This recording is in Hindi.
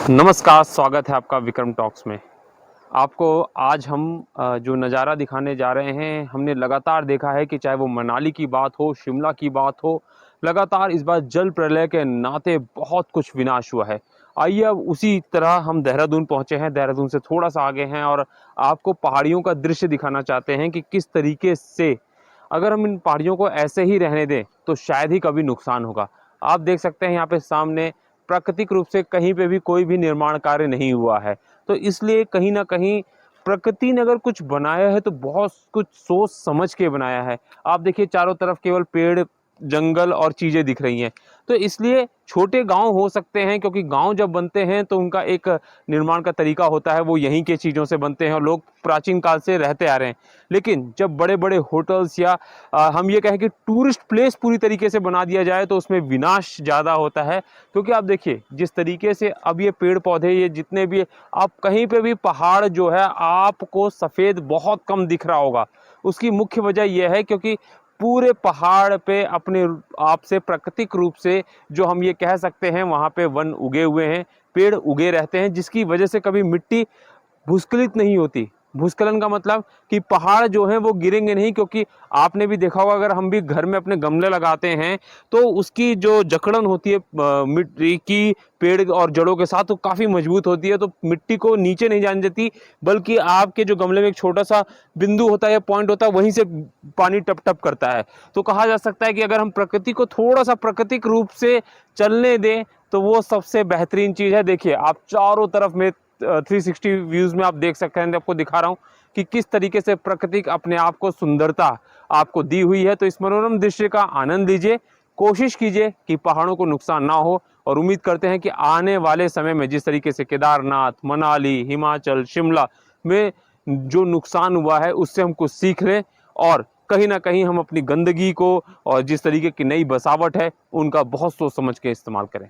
नमस्कार, स्वागत है आपका विक्रम टॉक्स में। आपको आज हम जो नज़ारा दिखाने जा रहे हैं, हमने लगातार देखा है कि चाहे वो मनाली की बात हो, शिमला की बात हो, लगातार इस बार जल प्रलय के नाते बहुत कुछ विनाश हुआ है। आइए अब उसी तरह हम देहरादून पहुँचे हैं, देहरादून से थोड़ा-सा आगे हैं और आपको पहाड़ियों का दृश्य दिखाना चाहते हैं कि किस तरीके से अगर हम इन पहाड़ियों को ऐसे ही रहने दें, तो शायद ही कभी नुकसान होगा। आप देख सकते हैं यहाँ पे सामने प्राकृतिक रूप से कहीं पे भी कोई भी निर्माण कार्य नहीं हुआ है। तो इसलिए कहीं न कहीं प्रकृति ने अगर कुछ बनाया है तो बहुत कुछ सोच समझ के बनाया है। आप देखिए चारों तरफ केवल पेड़, जंगल और चीज़ें दिख रही हैं। तो इसलिए छोटे गाँव हो सकते हैं क्योंकि गाँव जब बनते हैं तो उनका एक निर्माण का तरीका होता है, वो यहीं के चीज़ों से बनते हैं और लोग प्राचीन काल से रहते आ रहे हैं। लेकिन जब बड़े-बड़े होटल्स या हम ये कहें कि टूरिस्ट प्लेस पूरी तरीके से बना दिया जाए तो उसमें विनाश ज़्यादा होता है। क्योंकि आप देखिए जिस तरीके से अब ये पेड़-पौधे ये जितने भी आप कहीं पे भी पहाड़ जो है आपको सफ़ेद बहुत कम दिख रहा होगा। उसकी मुख्य वजह ये है क्योंकि पूरे पहाड़ पे अपने आप से प्राकृतिक रूप से जो हम ये कह सकते हैं वहाँ पे वन उगे हुए हैं, पेड़ उगे रहते हैं जिसकी वजह से कभी मिट्टी भूस्खलित नहीं होती। भूस्खलन का मतलब कि पहाड़ जो हैं वो गिरेंगे नहीं, क्योंकि आपने भी देखा होगा अगर हम भी घर में अपने गमले लगाते हैं तो उसकी जो जकड़न होती है मिट्टी की पेड़ और जड़ों के साथ, तो काफ़ी मजबूत होती है, तो मिट्टी को नीचे नहीं जाने देती, बल्कि आपके जो गमले में एक छोटा-सा बिंदु होता है या पॉइंट होता है वहीं से पानी टप-टप करता है। तो कहा जा सकता है कि अगर हम प्रकृति को थोड़ा-सा प्राकृतिक रूप से चलने दें तो वो सबसे बेहतरीन चीज़ है। देखिए आप चारों तरफ में 360 व्यूज़ में आप देख सकते हैं, आपको दिखा रहा हूँ कि किस तरीके से प्रकृति अपने आप को सुंदरता आपको दी हुई है। तो इस मनोरम दृश्य का आनंद लीजिए, कोशिश कीजिए कि पहाड़ों को नुकसान ना हो और उम्मीद करते हैं कि आने वाले समय में जिस तरीके से केदारनाथ, मनाली, हिमाचल, शिमला में जो नुकसान हुआ है उससे हम कुछ सीख लें और कहीं न कहीं हम अपनी गंदगी को और जिस तरीके की नई बसावट है उनका बहुत सोच समझ के इस्तेमाल करें।